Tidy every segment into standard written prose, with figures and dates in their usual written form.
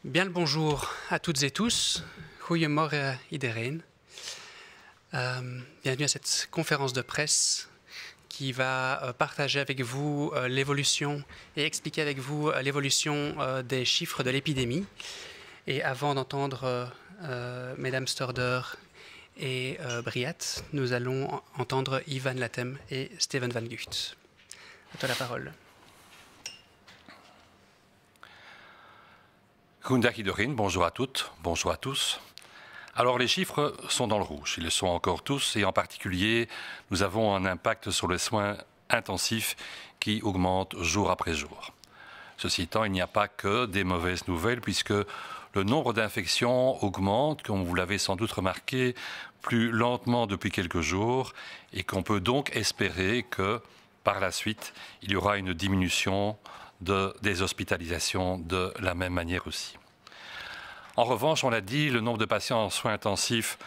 Bien le bonjour à toutes et tous. Goedemorgen iedereen. Bienvenue à cette conférence de presse qui va partager avec vous l'évolution et expliquer avec vous l'évolution des chiffres de l'épidémie. Et avant d'entendre Mesdames Storder et Briat, nous allons entendre Ivan Latem et Steven Van Gucht. À toi la parole. Goedendag iedereen, bonjour à toutes, bonjour à tous. Alors les chiffres sont dans le rouge, ils le sont encore tous et en particulier nous avons un impact sur les soins intensifs qui augmente jour après jour. Ceci étant, il n'y a pas que des mauvaises nouvelles puisque le nombre d'infections augmente, comme vous l'avez sans doute remarqué, plus lentement depuis quelques jours et qu'on peut donc espérer que par la suite il y aura une diminution des hospitalisations de la même manière aussi. En revanche, on l'a dit, le nombre de patients en soins intensifs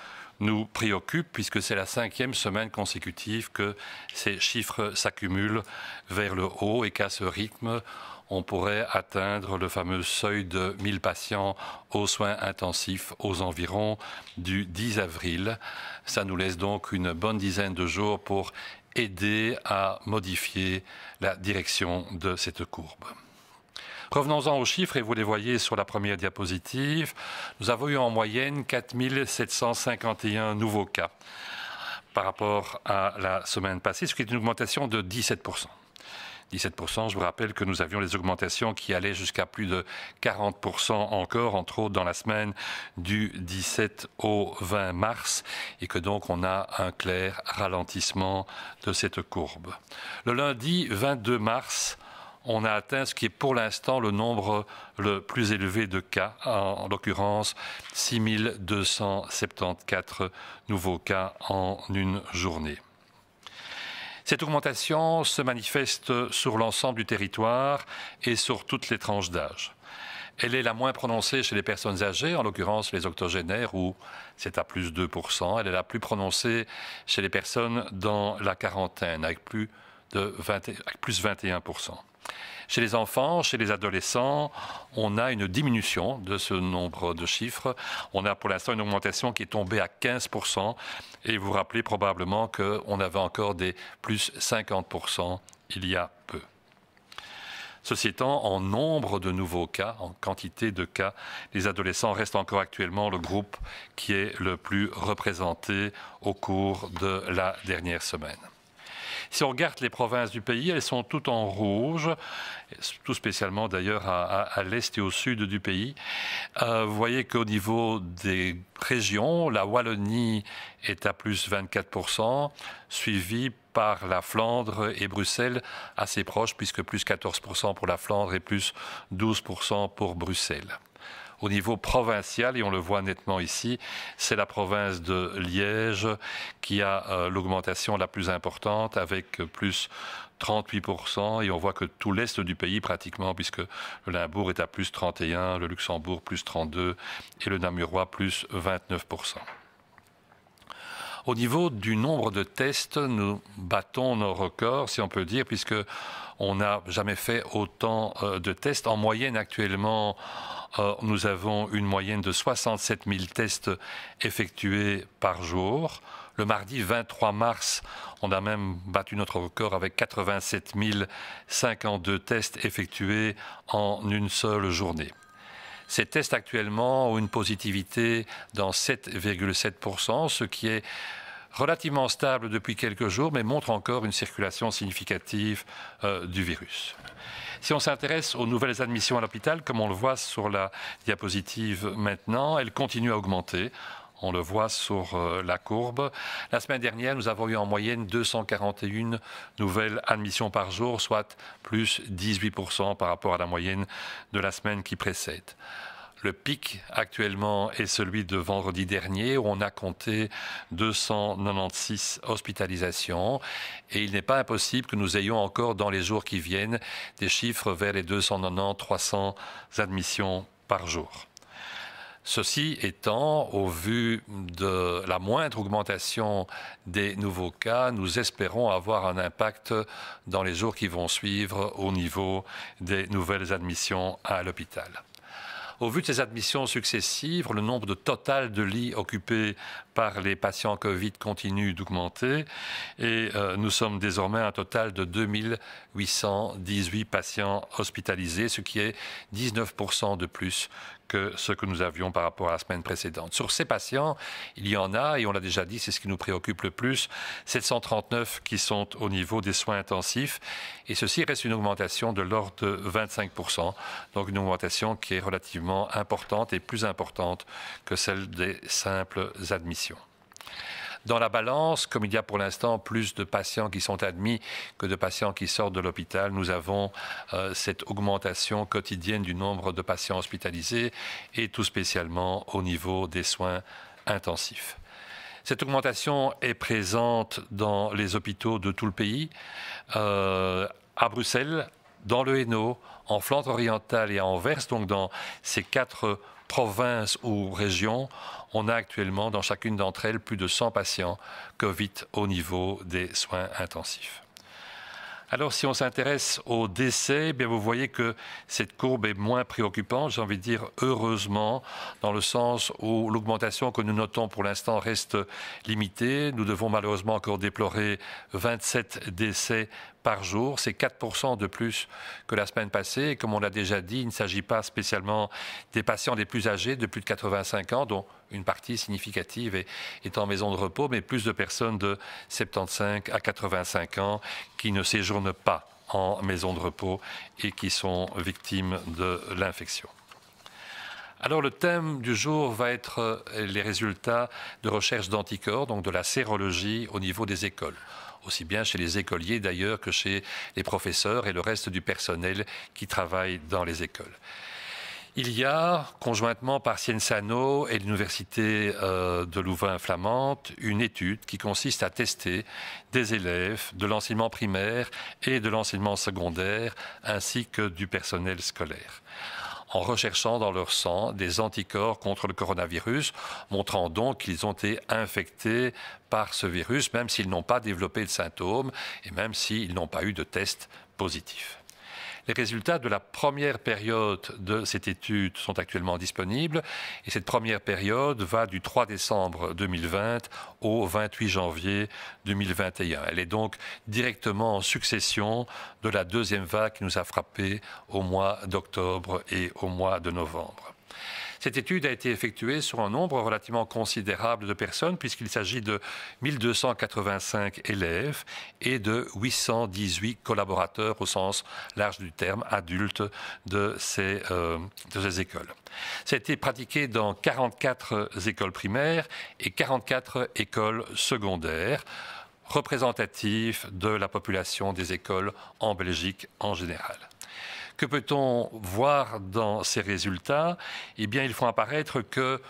nous préoccupe puisque c'est la 5e semaine consécutive que ces chiffres s'accumulent vers le haut et qu'à ce rythme, on pourrait atteindre le fameux seuil de 1000 patients aux soins intensifs aux environs du 10 avril. Ça nous laisse donc une bonne dizaine de jours pour aider à modifier la direction de cette courbe. Revenons-en aux chiffres, et vous les voyez sur la première diapositive. Nous avons eu en moyenne 4751 nouveaux cas par rapport à la semaine passée, ce qui est une augmentation de 17%. 17%, je vous rappelle que nous avions les augmentations qui allaient jusqu'à plus de 40% encore, entre autres dans la semaine du 17 au 20 mars, et que donc on a un clair ralentissement de cette courbe. Le lundi 22 mars, on a atteint ce qui est pour l'instant le nombre le plus élevé de cas, en l'occurrence 6274 nouveaux cas en une journée. Cette augmentation se manifeste sur l'ensemble du territoire et sur toutes les tranches d'âge. Elle est la moins prononcée chez les personnes âgées, en l'occurrence les octogénaires, où c'est à plus 2%. Elle est la plus prononcée chez les personnes dans la quarantaine, avec plus 21%. Chez les enfants, chez les adolescents, on a une diminution de ce nombre de chiffres. On a pour l'instant une augmentation qui est tombée à 15%. Et vous vous rappelez probablement qu'on avait encore des plus 50% il y a peu. Ceci étant, en nombre de nouveaux cas, en quantité de cas, les adolescents restent encore actuellement le groupe qui est le plus représenté au cours de la dernière semaine. Si on regarde les provinces du pays, elles sont toutes en rouge, tout spécialement d'ailleurs à l'est et au sud du pays. Vous voyez qu'au niveau des régions, la Wallonie est à plus 24%, suivie par la Flandre et Bruxelles, assez proches, puisque plus 14% pour la Flandre et plus 12% pour Bruxelles. Au niveau provincial, et on le voit nettement ici, c'est la province de Liège qui a l'augmentation la plus importante avec plus 38%, et on voit que tout l'est du pays pratiquement, puisque le Limbourg est à plus 31%, le Luxembourg plus 32% et le Namurois plus 29%. Au niveau du nombre de tests, nous battons nos records, si on peut dire, puisque on n'a jamais fait autant de tests. En moyenne, actuellement, nous avons une moyenne de 67 000 tests effectués par jour. Le mardi 23 mars, on a même battu notre record avec 87 052 tests effectués en une seule journée. Ces tests actuellement ont une positivité dans 7,7%, ce qui est relativement stable depuis quelques jours, mais montre encore une circulation significative du virus. Si on s'intéresse aux nouvelles admissions à l'hôpital, comme on le voit sur la diapositive maintenant, elles continuent à augmenter. On le voit sur la courbe. La semaine dernière, nous avons eu en moyenne 241 nouvelles admissions par jour, soit plus 18% par rapport à la moyenne de la semaine qui précède. Le pic actuellement est celui de vendredi dernier où on a compté 296 hospitalisations et il n'est pas impossible que nous ayons encore dans les jours qui viennent des chiffres vers les 290-300 admissions par jour. Ceci étant, au vu de la moindre augmentation des nouveaux cas, nous espérons avoir un impact dans les jours qui vont suivre au niveau des nouvelles admissions à l'hôpital. Au vu de ces admissions successives, le nombre de total de lits occupés par les patients Covid continue d'augmenter et nous sommes désormais à un total de 2818 patients hospitalisés, ce qui est 19% de plus que ce que nous avions par rapport à la semaine précédente. Sur ces patients, il y en a, et on l'a déjà dit, c'est ce qui nous préoccupe le plus, 739 qui sont au niveau des soins intensifs, et ceci reste une augmentation de l'ordre de 25%, donc une augmentation qui est relativement importante et plus importante que celle des simples admissions. Dans la balance, comme il y a pour l'instant plus de patients qui sont admis que de patients qui sortent de l'hôpital, nous avons cette augmentation quotidienne du nombre de patients hospitalisés et tout spécialement au niveau des soins intensifs. Cette augmentation est présente dans les hôpitaux de tout le pays, à Bruxelles, dans le Hainaut, en Flandre orientale et à Anvers, donc dans ces 4 provinces ou régions, on a actuellement dans chacune d'entre elles plus de 100 patients Covid au niveau des soins intensifs. Alors si on s'intéresse aux décès, eh bien vous voyez que cette courbe est moins préoccupante, j'ai envie de dire heureusement, dans le sens où l'augmentation que nous notons pour l'instant reste limitée. Nous devons malheureusement encore déplorer 27 décès par jour, c'est 4% de plus que la semaine passée. Et comme on l'a déjà dit, il ne s'agit pas spécialement des patients les plus âgés, de plus de 85 ans, dont une partie significative est en maison de repos, mais plus de personnes de 75 à 85 ans qui ne séjournent pas en maison de repos et qui sont victimes de l'infection. Alors le thème du jour va être les résultats de recherche d'anticorps, donc de la sérologie au niveau des écoles, aussi bien chez les écoliers d'ailleurs que chez les professeurs et le reste du personnel qui travaille dans les écoles. Il y a, conjointement par Sciensano et l'Université de Louvain-Flamande, une étude qui consiste à tester des élèves de l'enseignement primaire et de l'enseignement secondaire, ainsi que du personnel scolaire, en recherchant dans leur sang des anticorps contre le coronavirus, montrant donc qu'ils ont été infectés par ce virus, même s'ils n'ont pas développé de symptômes et même s'ils n'ont pas eu de test positif. Les résultats de la première période de cette étude sont actuellement disponibles et cette première période va du 3 décembre 2020 au 28 janvier 2021. Elle est donc directement en succession de la deuxième vague qui nous a frappés au mois d'octobre et au mois de novembre. Cette étude a été effectuée sur un nombre relativement considérable de personnes puisqu'il s'agit de 1285 élèves et de 818 collaborateurs au sens large du terme, adultes de ces écoles. Ça a été pratiqué dans 44 écoles primaires et 44 écoles secondaires, représentatifs de la population des écoles en Belgique en général. Que peut-on voir dans ces résultats? Eh bien, il faut apparaître que,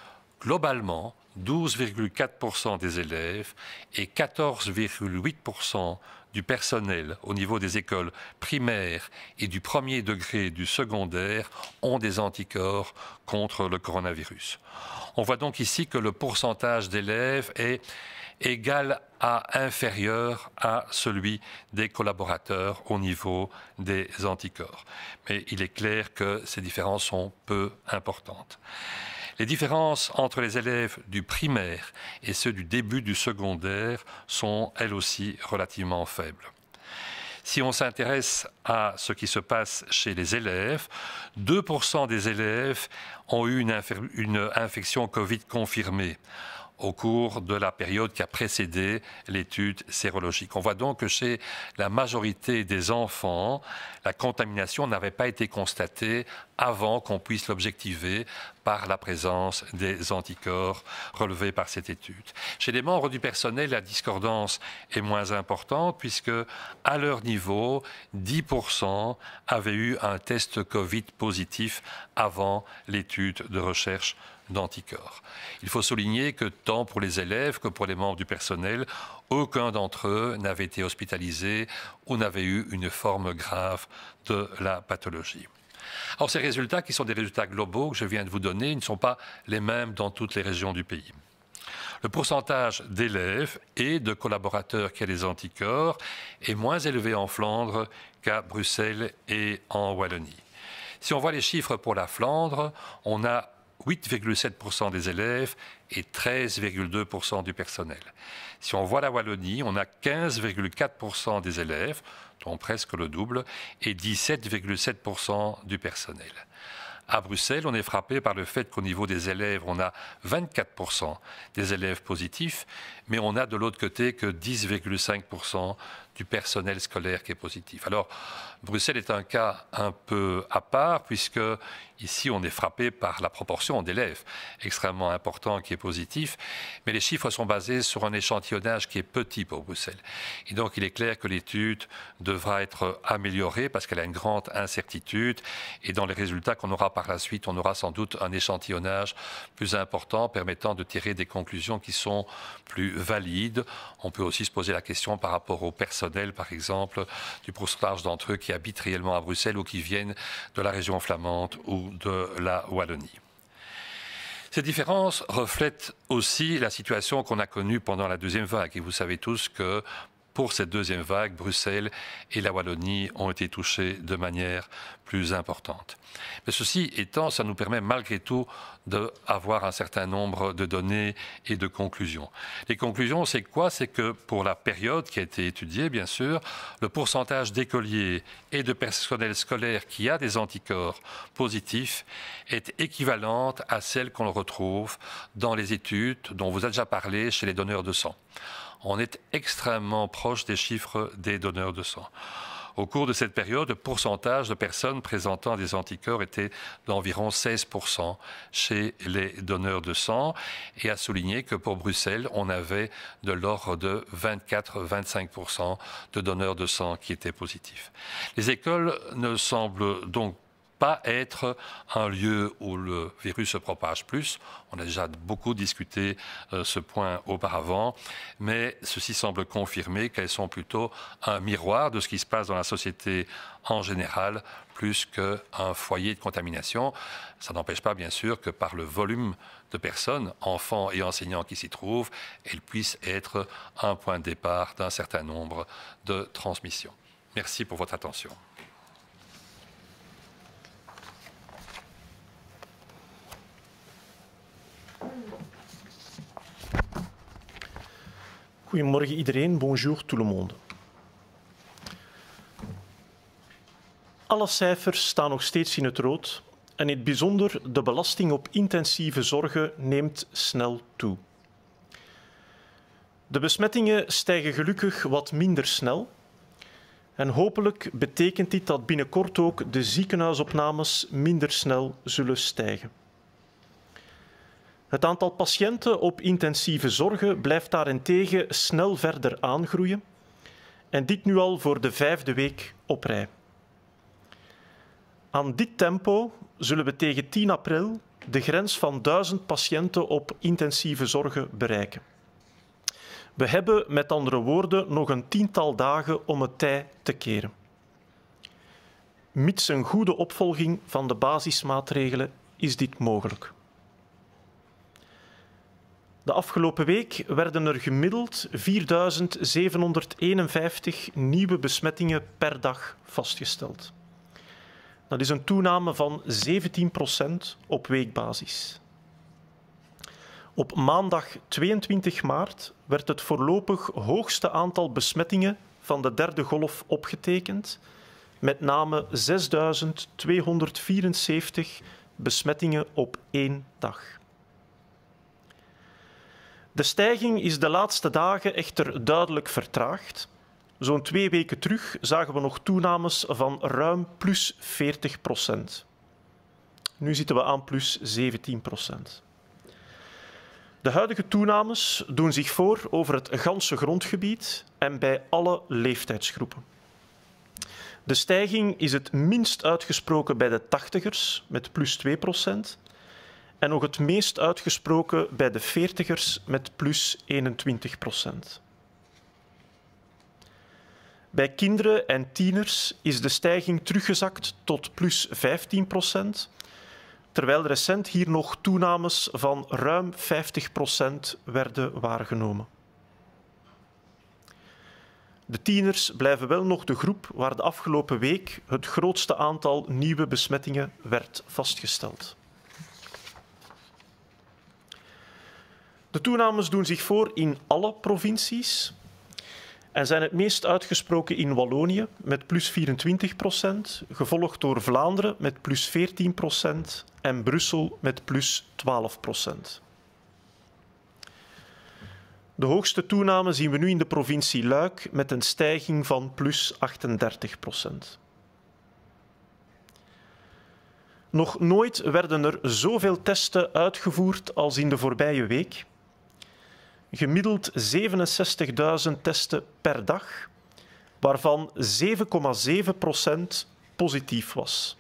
globalement, 12,4% des élèves et 14,8% du personnel au niveau des écoles primaires et du premier degré du secondaire ont des anticorps contre le coronavirus. On voit donc ici que le pourcentage d'élèves est égal à inférieur à celui des collaborateurs au niveau des anticorps. Mais il est clair que ces différences sont peu importantes. Les différences entre les élèves du primaire et ceux du début du secondaire sont elles aussi relativement faibles. Si on s'intéresse à ce qui se passe chez les élèves, 2% des élèves ont eu une infection Covid confirmée au cours de la période qui a précédé l'étude sérologique. On voit donc que chez la majorité des enfants, la contamination n'avait pas été constatée avant qu'on puisse l'objectiver par la présence des anticorps relevés par cette étude. Chez les membres du personnel, la discordance est moins importante puisque, à leur niveau, 10% avaient eu un test Covid positif avant l'étude de recherche d'anticorps. Il faut souligner que tant pour les élèves que pour les membres du personnel, aucun d'entre eux n'avait été hospitalisé ou n'avait eu une forme grave de la pathologie. Alors ces résultats, qui sont des résultats globaux que je viens de vous donner, ne sont pas les mêmes dans toutes les régions du pays. Le pourcentage d'élèves et de collaborateurs qui ont des anticorps est moins élevé en Flandre qu'à Bruxelles et en Wallonie. Si on voit les chiffres pour la Flandre, on a 8,7% des élèves et 13,2% du personnel. Si on voit la Wallonie, on a 15,4% des élèves, dont presque le double, et 17,7% du personnel. À Bruxelles, on est frappé par le fait qu'au niveau des élèves, on a 24% des élèves positifs, mais on a de l'autre côté que 10,5% du personnel scolaire qui est positif. Alors, Bruxelles est un cas un peu à part, puisque ici, on est frappé par la proportion d'élèves extrêmement important qui est positif, mais les chiffres sont basés sur un échantillonnage qui est petit pour Bruxelles. Et donc, il est clair que l'étude devra être améliorée parce qu'elle a une grande incertitude, et dans les résultats qu'on aura par la suite, on aura sans doute un échantillonnage plus important permettant de tirer des conclusions qui sont plus valides. On peut aussi se poser la question par rapport au personnel, par exemple, du pourcentage d'entre eux qui habitent réellement à Bruxelles ou qui viennent de la région flamande ou de la Wallonie. Ces différences reflètent aussi la situation qu'on a connue pendant la deuxième vague. Et vous savez tous que pour cette deuxième vague, Bruxelles et la Wallonie ont été touchées de manière plus importante. Mais ceci étant, ça nous permet malgré tout d'avoir un certain nombre de données et de conclusions. Les conclusions, c'est quoi? C'est que pour la période qui a été étudiée, bien sûr, le pourcentage d'écoliers et de personnel scolaire qui a des anticorps positifs est équivalente à celle qu'on retrouve dans les études dont vous avez déjà parlé chez les donneurs de sang. On est extrêmement proche des chiffres des donneurs de sang. Au cours de cette période, le pourcentage de personnes présentant des anticorps était d'environ 16% chez les donneurs de sang, et à souligner que pour Bruxelles, on avait de l'ordre de 24-25% de donneurs de sang qui étaient positifs. Les écoles ne semblent donc pas être un lieu où le virus se propage plus. On a déjà beaucoup discuté ce point auparavant, mais ceci semble confirmer qu'elles sont plutôt un miroir de ce qui se passe dans la société en général, plus qu'un foyer de contamination. Ça n'empêche pas, bien sûr, que par le volume de personnes, enfants et enseignants qui s'y trouvent, elles puissent être un point de départ d'un certain nombre de transmissions. Merci pour votre attention. Goedemorgen iedereen, bonjour tout le monde. Alle cijfers staan nog steeds in het rood en in het bijzonder de belasting op intensieve zorgen neemt snel toe. De besmettingen stijgen gelukkig wat minder snel en hopelijk betekent dit dat binnenkort ook de ziekenhuisopnames minder snel zullen stijgen. Het aantal patiënten op intensieve zorgen blijft daarentegen snel verder aangroeien en dit nu al voor de 5e week op rij. Aan dit tempo zullen we tegen 10 april de grens van 1000 patiënten op intensieve zorgen bereiken. We hebben met andere woorden nog een 10-tal dagen om het tij te keren. Mits een goede opvolging van de basismaatregelen is dit mogelijk. De afgelopen week werden er gemiddeld 4.751 nieuwe besmettingen per dag vastgesteld. Dat is een toename van 17% op weekbasis. Op maandag 22 maart werd het voorlopig hoogste aantal besmettingen van de derde golf opgetekend, met name 6.274 besmettingen op 1 dag. De stijging is de laatste dagen echter duidelijk vertraagd. Zo'n 2 weken terug zagen we nog toenames van ruim plus 40%. Nu zitten we aan plus 17%. De huidige toenames doen zich voor over het ganse grondgebied en bij alle leeftijdsgroepen. De stijging is het minst uitgesproken bij de 80ers met plus 2%. En nog het meest uitgesproken bij de 40ers met plus 21%. Bij kinderen en tieners is de stijging teruggezakt tot plus 15%, terwijl recent hier nog toenames van ruim 50% werden waargenomen. De tieners blijven wel nog de groep waar de afgelopen week het grootste aantal nieuwe besmettingen werd vastgesteld. De toenames doen zich voor in alle provincies en zijn het meest uitgesproken in Wallonië met plus 24%, gevolgd door Vlaanderen met plus 14% en Brussel met plus 12%. De hoogste toename zien we nu in de provincie Luik met een stijging van plus 38%. Nog nooit werden er zoveel testen uitgevoerd als in de voorbije week. Gemiddeld 67.000 testen per dag, waarvan 7,7% positief was.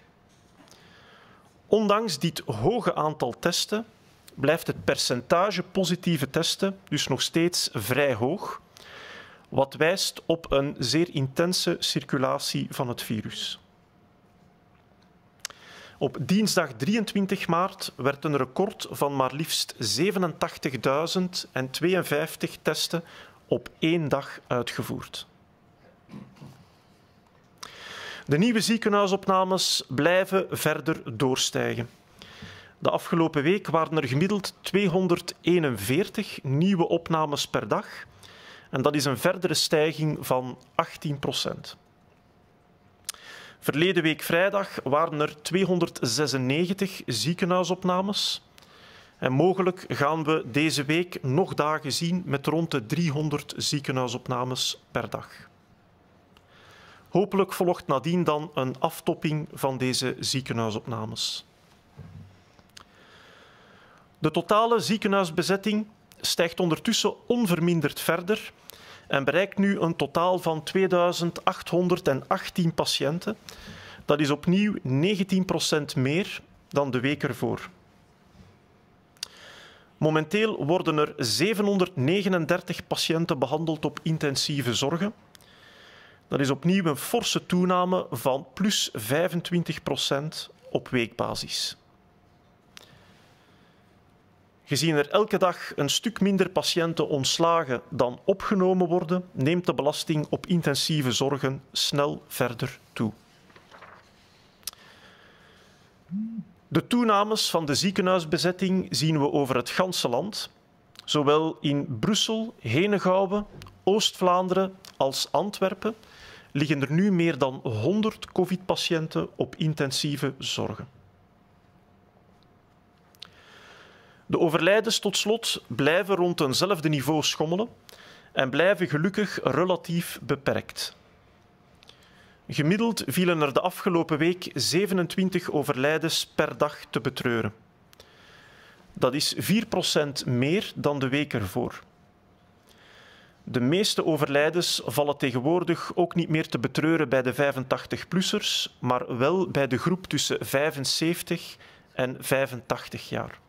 Ondanks dit hoge aantal testen blijft het percentage positieve testen dus nog steeds vrij hoog, wat wijst op een zeer intense circulatie van het virus. Op dinsdag 23 maart werd een record van maar liefst 87.052 testen op één dag uitgevoerd. De nieuwe ziekenhuisopnames blijven verder doorstijgen. De afgelopen week waren er gemiddeld 241 nieuwe opnames per dag en dat is een verdere stijging van 18%. Verleden week vrijdag waren er 296 ziekenhuisopnames en mogelijk gaan we deze week nog dagen zien met rond de 300 ziekenhuisopnames per dag. Hopelijk volgt nadien dan een aftopping van deze ziekenhuisopnames. De totale ziekenhuisbezetting stijgt ondertussen onverminderd verder en bereikt nu een totaal van 2818 patiënten. Dat is opnieuw 19% meer dan de week ervoor. Momenteel worden er 739 patiënten behandeld op intensieve zorgen. Dat is opnieuw een forse toename van plus 25% op weekbasis. Gezien er elke dag een stuk minder patiënten ontslagen dan opgenomen worden, neemt de belasting op intensieve zorgen snel verder toe. De toenames van de ziekenhuisbezetting zien we over het ganse land, zowel in Brussel, Henegouwen, Oost-Vlaanderen als Antwerpen liggen er nu meer dan 100 COVID-patiënten op intensieve zorgen. De overlijdens tot slot blijven rond eenzelfde niveau schommelen en blijven gelukkig relatief beperkt. Gemiddeld vielen er de afgelopen week 27 overlijdens per dag te betreuren. Dat is 4% meer dan de week ervoor. De meeste overlijdens vallen tegenwoordig ook niet meer te betreuren bij de 85-plussers, maar wel bij de groep tussen 75 en 85 jaar.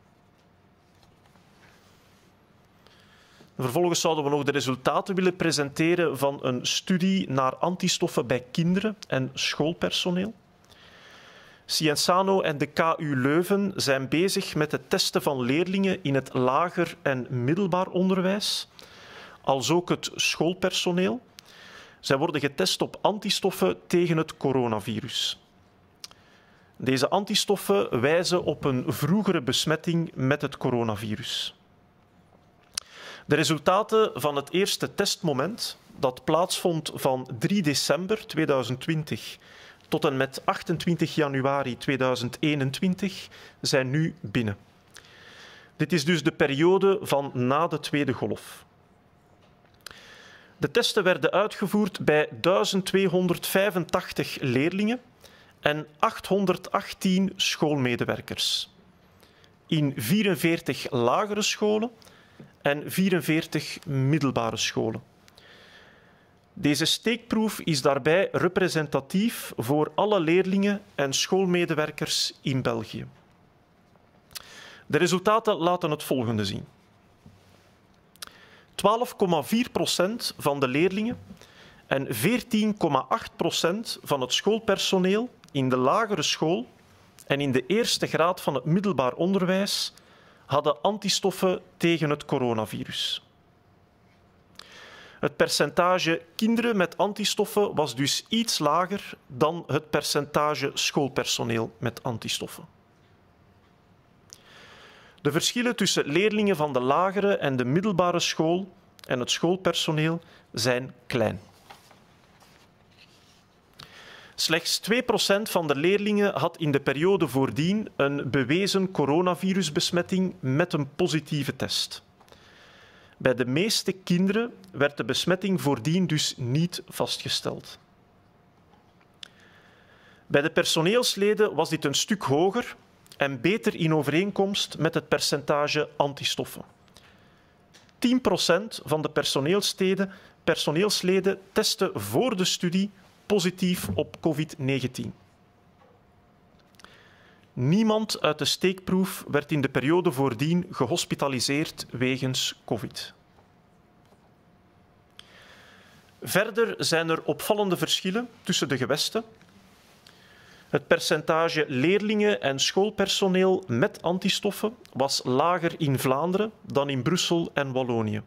Vervolgens zouden we nog de resultaten willen presenteren van een studie naar antistoffen bij kinderen en schoolpersoneel. Scienzano en de KU Leuven zijn bezig met het testen van leerlingen in het lager en middelbaar onderwijs, als ook het schoolpersoneel. Zij worden getest op antistoffen tegen het coronavirus. Deze antistoffen wijzen op een vroegere besmetting met het coronavirus. De resultaten van het eerste testmoment, dat plaatsvond van 3 december 2020 tot en met 28 januari 2021, zijn nu binnen. Dit is dus de periode van na de tweede golf. De testen werden uitgevoerd bij 1285 leerlingen en 818 schoolmedewerkers. In 44 lagere scholen en 44 middelbare scholen. Deze steekproef is daarbij representatief voor alle leerlingen en schoolmedewerkers in België. De resultaten laten het volgende zien. 12,4% van de leerlingen en 14,8% van het schoolpersoneel in de lagere school en in de eerste graad van het middelbaar onderwijs hadden antistoffen tegen het coronavirus. Het percentage kinderen met antistoffen was dus iets lager dan het percentage schoolpersoneel met antistoffen. De verschillen tussen leerlingen van de lagere en de middelbare school en het schoolpersoneel zijn klein. Slechts 2% van de leerlingen had in de periode voordien een bewezen coronavirusbesmetting met een positieve test. Bij de meeste kinderen werd de besmetting voordien dus niet vastgesteld. Bij de personeelsleden was dit een stuk hoger en beter in overeenkomst met het percentage antistoffen. 10% van de personeelsleden testten voor de studie positief op COVID-19. Niemand uit de steekproef werd in de periode voordien gehospitaliseerd wegens COVID. Verder zijn er opvallende verschillen tussen de gewesten. Het percentage leerlingen en schoolpersoneel met antistoffen was lager in Vlaanderen dan in Brussel en Wallonië.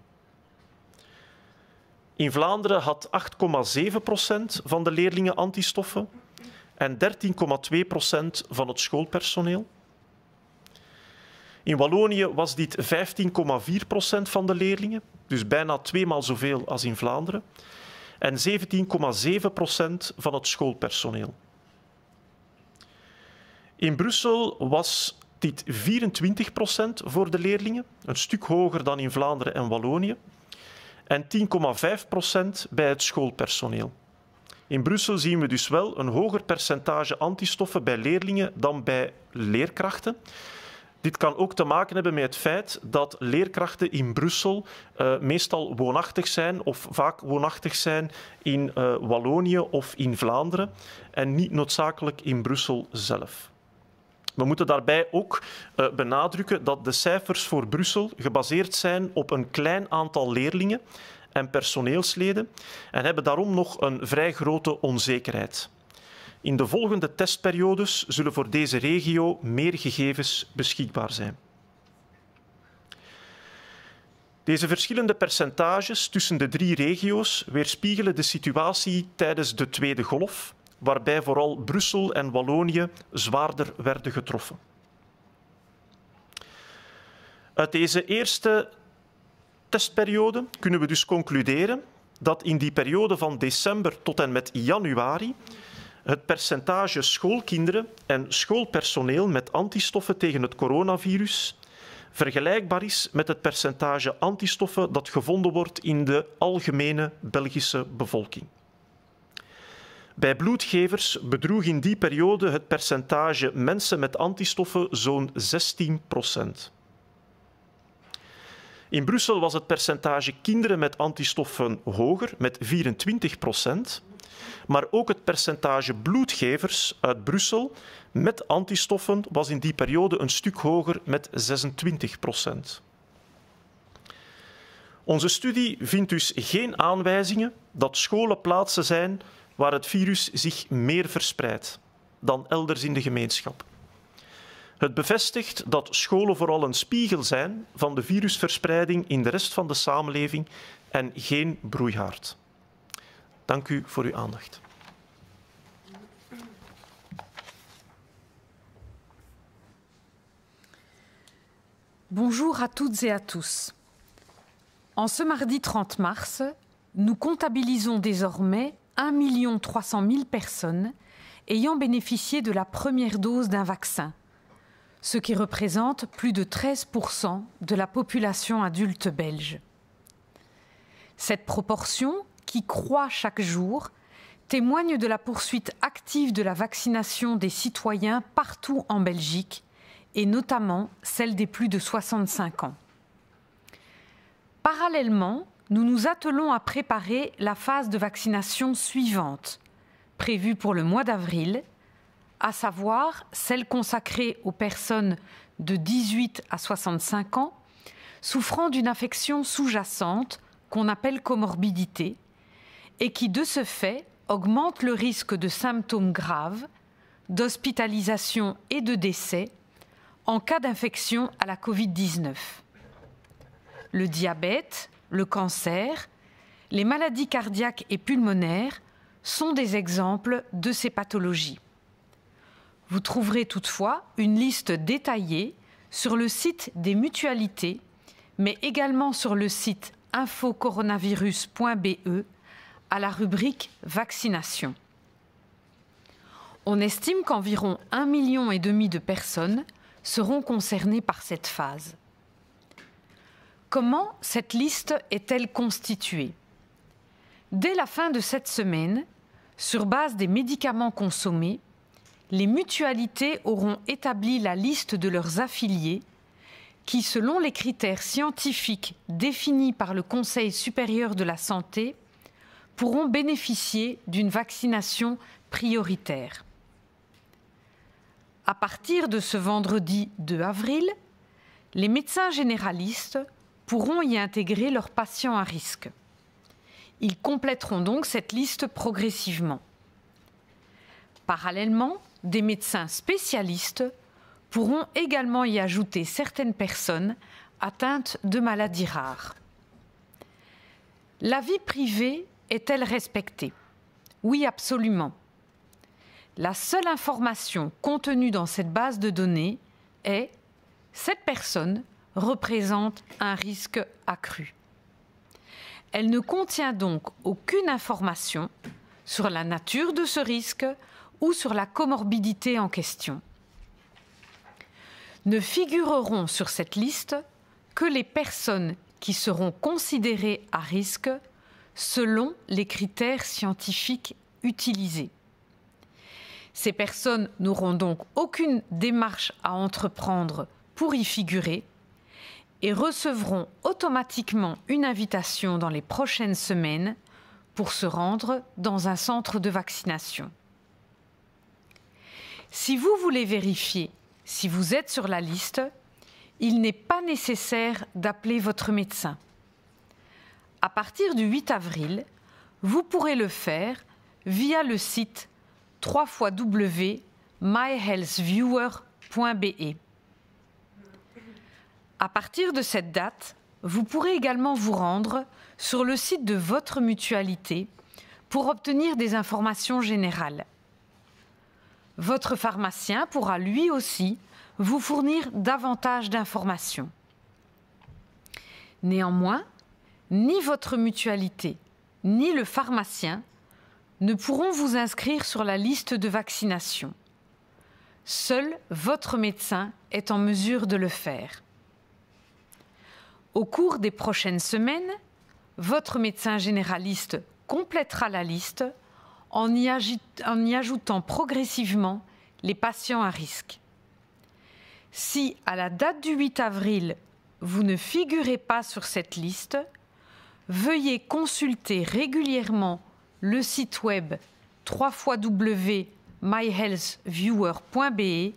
In Vlaanderen had 8,7% van de leerlingen antistoffen en 13,2% van het schoolpersoneel. In Wallonië was dit 15,4% van de leerlingen, dus bijna 2 maal zoveel als in Vlaanderen, en 17,7% van het schoolpersoneel. In Brussel was dit 24% voor de leerlingen, een stuk hoger dan in Vlaanderen en Wallonië, en 10,5% bij het schoolpersoneel. In Brussel zien we dus wel een hoger percentage antistoffen bij leerlingen dan bij leerkrachten. Dit kan ook te maken hebben met het feit dat leerkrachten in Brussel meestal woonachtig zijn of vaak woonachtig zijn in Wallonië of in Vlaanderen en niet noodzakelijk in Brussel zelf. We moeten daarbij ook benadrukken dat de cijfers voor Brussel gebaseerd zijn op een klein aantal leerlingen en personeelsleden en hebben daarom nog een vrij grote onzekerheid. In de volgende testperiodes zullen voor deze regio meer gegevens beschikbaar zijn. Deze verschillende percentages tussen de 3 regio's weerspiegelen de situatie tijdens de tweede golf, waarbij vooral Brussel en Wallonië zwaarder werden getroffen. Uit deze eerste testperiode kunnen we dus concluderen dat in die periode van december tot en met januari het percentage schoolkinderen en schoolpersoneel met antistoffen tegen het coronavirus vergelijkbaar is met het percentage antistoffen dat gevonden wordt in de algemene Belgische bevolking. Bij bloedgevers bedroeg in die periode het percentage mensen met antistoffen zo'n 16%. In Brussel was het percentage kinderen met antistoffen hoger, met 24%, maar ook het percentage bloedgevers uit Brussel met antistoffen was in die periode een stuk hoger, met 26%. Onze studie vindt dus geen aanwijzingen dat scholen plaatsen zijn waar het virus zich meer verspreidt dan elders in de gemeenschap. Het bevestigt dat scholen vooral een spiegel zijn van de virusverspreiding in de rest van de samenleving en geen broeihaard. Dank u voor uw aandacht. Bonjour à toutes et à tous. En ce mardi 30 mars, nous comptabilisons désormais 1 300 000 personnes ayant bénéficié de la première dose d'un vaccin, ce qui représente plus de 13% de la population adulte belge. Cette proportion, qui croît chaque jour, témoigne de la poursuite active de la vaccination des citoyens partout en Belgique, et notamment celle des plus de 65 ans. Parallèlement, nous nous attelons à préparer la phase de vaccination suivante, prévue pour le mois d'avril, à savoir celle consacrée aux personnes de 18 à 65 ans souffrant d'une affection sous-jacente qu'on appelle comorbidité et qui, de ce fait, augmente le risque de symptômes graves, d'hospitalisation et de décès en cas d'infection à la Covid-19. Le diabète, le cancer, les maladies cardiaques et pulmonaires sont des exemples de ces pathologies. Vous trouverez toutefois une liste détaillée sur le site des mutualités, mais également sur le site infocoronavirus.be à la rubrique Vaccination. On estime qu'environ 1,5 million de personnes seront concernées par cette phase. Comment cette liste est-elle constituée? Dès la fin de cette semaine, sur base des médicaments consommés, les mutualités auront établi la liste de leurs affiliés qui, selon les critères scientifiques définis par le Conseil supérieur de la santé, pourront bénéficier d'une vaccination prioritaire. À partir de ce vendredi 2 avril, les médecins généralistes pourront y intégrer leurs patients à risque. Ils compléteront donc cette liste progressivement. Parallèlement, des médecins spécialistes pourront également y ajouter certaines personnes atteintes de maladies rares. La vie privée est-elle respectée? Oui, absolument. La seule information contenue dans cette base de données est « Cette personne représente un risque accru ». Elle ne contient donc aucune information sur la nature de ce risque ou sur la comorbidité en question. Ne figureront sur cette liste que les personnes qui seront considérées à risque selon les critères scientifiques utilisés. Ces personnes n'auront donc aucune démarche à entreprendre pour y figurer et recevront automatiquement une invitation dans les prochaines semaines pour se rendre dans un centre de vaccination. Si vous voulez vérifier si vous êtes sur la liste, il n'est pas nécessaire d'appeler votre médecin. À partir du 8 avril, vous pourrez le faire via le site www.myhealthviewer.be. À partir de cette date, vous pourrez également vous rendre sur le site de votre mutualité pour obtenir des informations générales. Votre pharmacien pourra lui aussi vous fournir davantage d'informations. Néanmoins, ni votre mutualité, ni le pharmacien ne pourront vous inscrire sur la liste de vaccination. Seul votre médecin est en mesure de le faire. Au cours des prochaines semaines, votre médecin généraliste complétera la liste en y ajoutant progressivement les patients à risque. Si, à la date du 8 avril, vous ne figurez pas sur cette liste, veuillez consulter régulièrement le site web www.myhealthviewer.be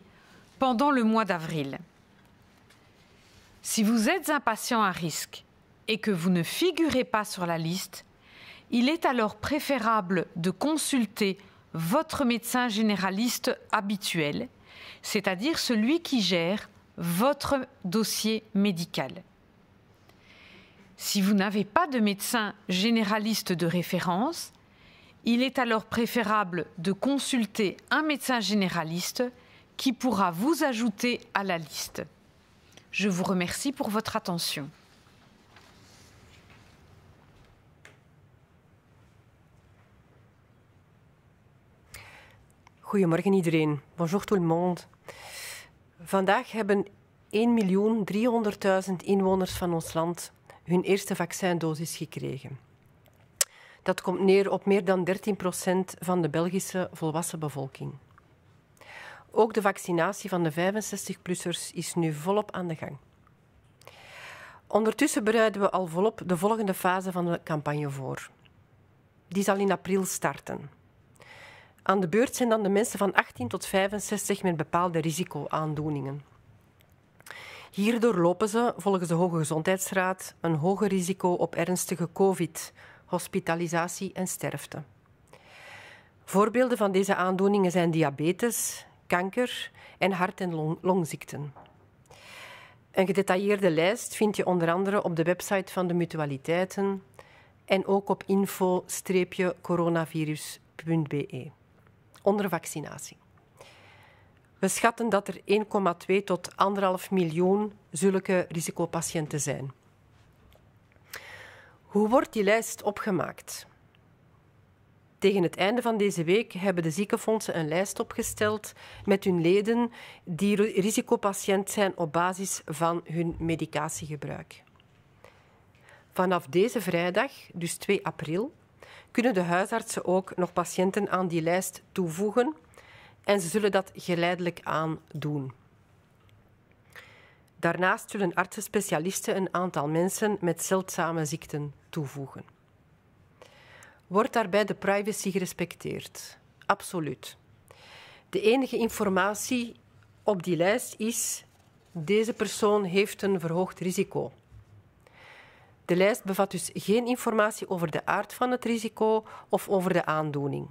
pendant le mois d'avril. Si vous êtes un patient à risque et que vous ne figurez pas sur la liste, il est alors préférable de consulter votre médecin généraliste habituel, c'est-à-dire celui qui gère votre dossier médical. Si vous n'avez pas de médecin généraliste de référence, il est alors préférable de consulter un médecin généraliste qui pourra vous ajouter à la liste. Je vous remercie pour votre attention. Goedemorgen iedereen. Bonjour tout le monde. Vandaag hebben 1.300.000 inwoners van ons land hun eerste vaccindosis gekregen. Dat komt neer op meer dan 13% van de Belgische volwassen bevolking. Ook de vaccinatie van de 65-plussers is nu volop aan de gang. Ondertussen bereiden we al volop de volgende fase van de campagne voor. Die zal in april starten. Aan de beurt zijn dan de mensen van 18 tot 65 met bepaalde risicoaandoeningen. Hierdoor lopen ze, volgens de Hoge Gezondheidsraad, een hoger risico op ernstige COVID, hospitalisatie en sterfte. Voorbeelden van deze aandoeningen zijn diabetes, kanker en hart- en longziekten. Een gedetailleerde lijst vind je onder andere op de website van de mutualiteiten en ook op info-coronavirus.be onder vaccinatie. We schatten dat er 1,2 tot 1,5 miljoen zulke risicopatiënten zijn. Hoe wordt die lijst opgemaakt? Tegen het einde van deze week hebben de ziekenfondsen een lijst opgesteld met hun leden die risicopatiënt zijn op basis van hun medicatiegebruik. Vanaf deze vrijdag, dus 2 april, kunnen de huisartsen ook nog patiënten aan die lijst toevoegen en ze zullen dat geleidelijk aan doen. Daarnaast zullen artsen-specialisten een aantal mensen met zeldzame ziekten toevoegen. Wordt daarbij de privacy gerespecteerd? Absoluut. De enige informatie op die lijst is: deze persoon heeft een verhoogd risico. De lijst bevat dus geen informatie over de aard van het risico of over de aandoening.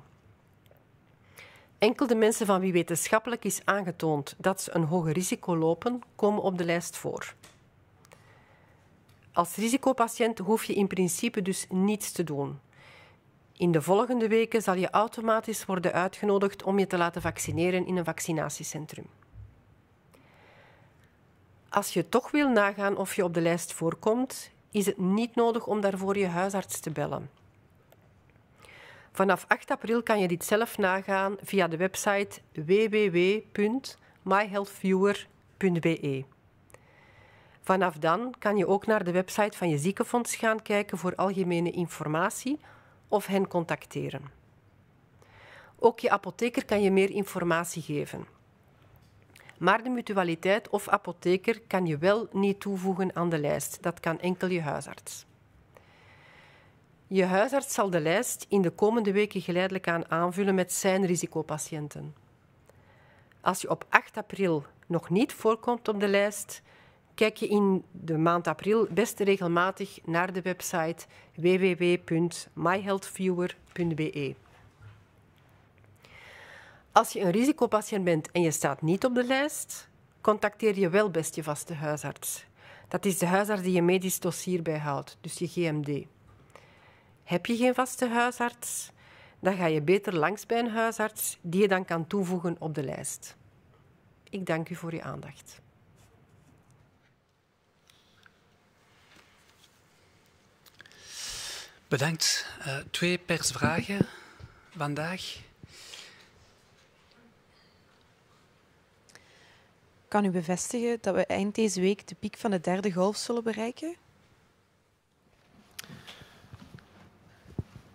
Enkel de mensen van wie wetenschappelijk is aangetoond dat ze een hoger risico lopen, komen op de lijst voor. Als risicopatiënt hoef je in principe dus niets te doen. In de volgende weken zal je automatisch worden uitgenodigd om je te laten vaccineren in een vaccinatiecentrum. Als je toch wil nagaan of je op de lijst voorkomt, is het niet nodig om daarvoor je huisarts te bellen. Vanaf 8 april kan je dit zelf nagaan via de website www.myhealthviewer.be. Vanaf dan kan je ook naar de website van je ziekenfonds gaan kijken voor algemene informatie of hen contacteren. Ook je apotheker kan je meer informatie geven. Maar de mutualiteit of apotheker kan je wel niet toevoegen aan de lijst. Dat kan enkel je huisarts. Je huisarts zal de lijst in de komende weken geleidelijk aan aanvullen met zijn risicopatiënten. Als je op 8 april nog niet voorkomt op de lijst, kijk je in de maand april best regelmatig naar de website www.myhealthviewer.be. Als je een risicopatiënt bent en je staat niet op de lijst, contacteer je wel best je vaste huisarts. Dat is de huisarts die je medisch dossier bijhoudt, dus je GMD. Heb je geen vaste huisarts, dan ga je beter langs bij een huisarts die je dan kan toevoegen op de lijst. Ik dank u voor uw aandacht. Bedankt. 2 persvragen vandaag. Kan u bevestigen dat we eind deze week de piek van de 3e golf zullen bereiken?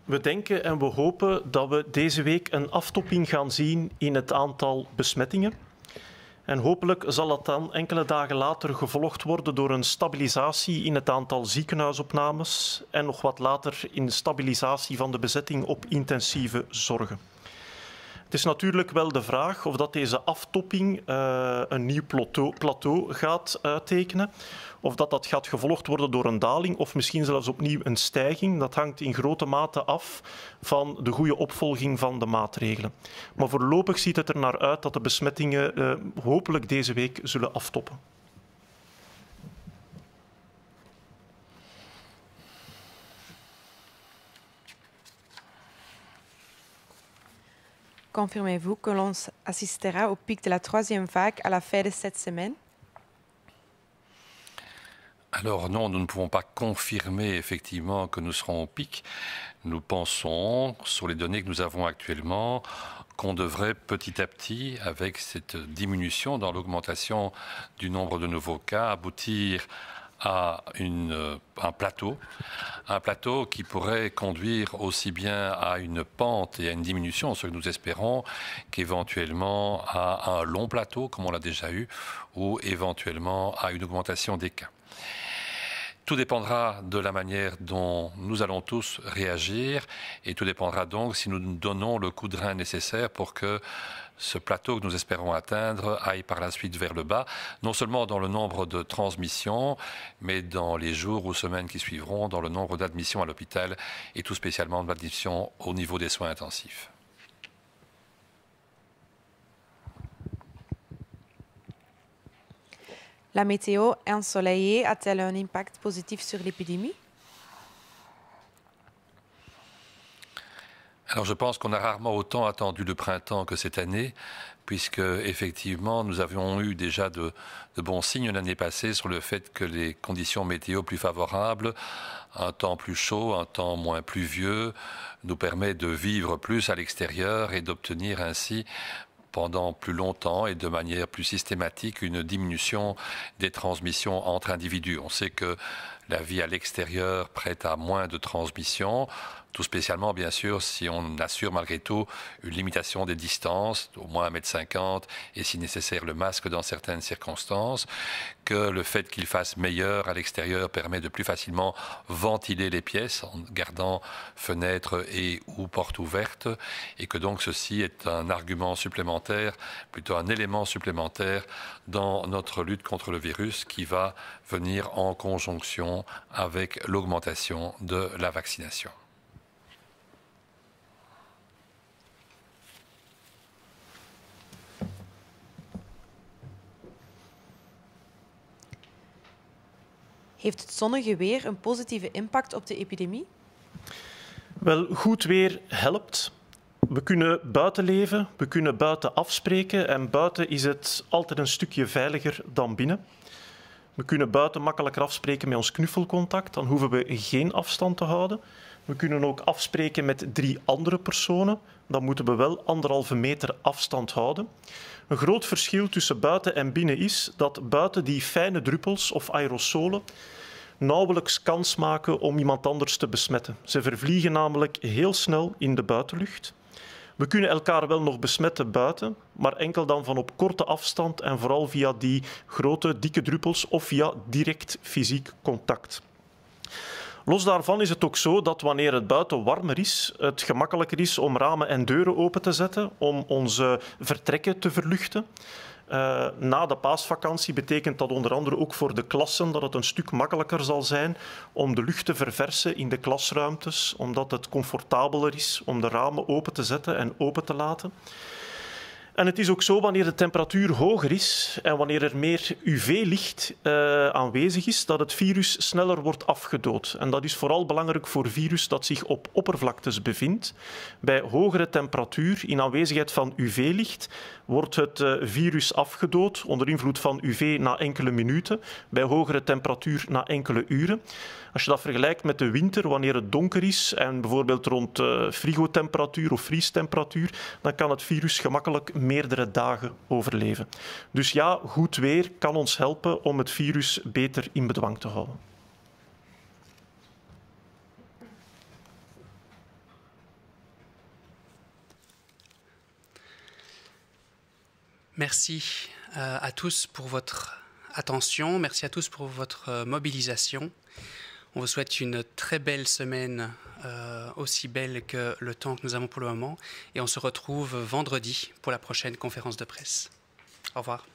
We denken en we hopen dat we deze week een aftopping gaan zien in het aantal besmettingen. En hopelijk zal dat dan enkele dagen later gevolgd worden door een stabilisatie in het aantal ziekenhuisopnames en nog wat later in de stabilisatie van de bezetting op intensieve zorgen. Het is natuurlijk wel de vraag of dat deze aftopping een nieuw plateau gaat uittekenen, of dat gaat gevolgd worden door een daling of misschien zelfs opnieuw een stijging. Dat hangt in grote mate af van de goede opvolging van de maatregelen. Maar voorlopig ziet het er naar uit dat de besmettingen hopelijk deze week zullen aftoppen. Confirmez-vous que l'on assistera au pic de la 3e vague à la fin de cette semaine? Alors non, nous ne pouvons pas confirmer effectivement que nous serons au pic. Nous pensons, sur les données que nous avons actuellement, qu'on devrait petit à petit, avec cette diminution dans l'augmentation du nombre de nouveaux cas, aboutir à un plateau qui pourrait conduire aussi bien à une pente et à une diminution, ce que nous espérons, qu'éventuellement à un long plateau, comme on l'a déjà eu, ou éventuellement à une augmentation des cas. Tout dépendra de la manière dont nous allons tous réagir et tout dépendra donc si nous donnons le coup de rein nécessaire pour que ce plateau que nous espérons atteindre aille par la suite vers le bas, non seulement dans le nombre de transmissions, mais dans les jours ou semaines qui suivront, dans le nombre d'admissions à l'hôpital et tout spécialement d'admissions au niveau des soins intensifs. La météo ensoleillée a-t-elle un impact positif sur l'épidémie? Alors je pense qu'on a rarement autant attendu le printemps que cette année, puisque effectivement nous avions eu déjà de bons signes l'année passée sur le fait que les conditions météo plus favorables, un temps plus chaud, un temps moins pluvieux, nous permet de vivre plus à l'extérieur et d'obtenir ainsi pendant plus longtemps et de manière plus systématique une diminution des transmissions entre individus. On sait que la vie à l'extérieur prête à moins de transmissions, tout spécialement bien sûr si on assure malgré tout une limitation des distances, au moins 1,50 m et si nécessaire le masque dans certaines circonstances, que le fait qu'il fasse meilleur à l'extérieur permet de plus facilement ventiler les pièces en gardant fenêtres et ou portes ouvertes et que donc ceci est un argument supplémentaire, plutôt un élément supplémentaire dans notre lutte contre le virus qui va venir en conjonction avec l'augmentation de la vaccination. Heeft het zonnige weer een positieve impact op de epidemie? Wel, goed weer helpt. We kunnen buiten leven, we kunnen buiten afspreken en buiten is het altijd een stukje veiliger dan binnen. We kunnen buiten makkelijker afspreken met ons knuffelcontact, dan hoeven we geen afstand te houden. We kunnen ook afspreken met 3 andere personen, dan moeten we wel 1,5 meter afstand houden. Een groot verschil tussen buiten en binnen is dat buiten die fijne druppels of aerosolen nauwelijks kans maken om iemand anders te besmetten. Ze vervliegen namelijk heel snel in de buitenlucht. We kunnen elkaar wel nog besmetten buiten, maar enkel dan van op korte afstand en vooral via die grote, dikke druppels of via direct fysiek contact. Los daarvan is het ook zo dat wanneer het buiten warmer is, het gemakkelijker is om ramen en deuren open te zetten, om onze vertrekken te verluchten. Na de paasvakantie betekent dat onder andere ook voor de klassen dat het een stuk makkelijker zal zijn om de lucht te verversen in de klasruimtes, omdat het comfortabeler is om de ramen open te zetten en open te laten. En het is ook zo, wanneer de temperatuur hoger is en wanneer er meer UV-licht aanwezig is, dat het virus sneller wordt afgedood. En dat is vooral belangrijk voor virus dat zich op oppervlaktes bevindt. Bij hogere temperatuur, in aanwezigheid van UV-licht, wordt het virus afgedood onder invloed van UV na enkele minuten, bij hogere temperatuur na enkele uren. Als je dat vergelijkt met de winter, wanneer het donker is en bijvoorbeeld rond frigotemperatuur of vriestemperatuur, dan kan het virus gemakkelijk meerdere dagen overleven. Dus ja, goed weer kan ons helpen om het virus beter in bedwang te houden. Merci à tous pour votre attention, merci à tous pour votre mobilisation. On vous souhaite une très belle semaine, aussi belle que le temps que nous avons pour le moment. Et on se retrouve vendredi pour la prochaine conférence de presse. Au revoir.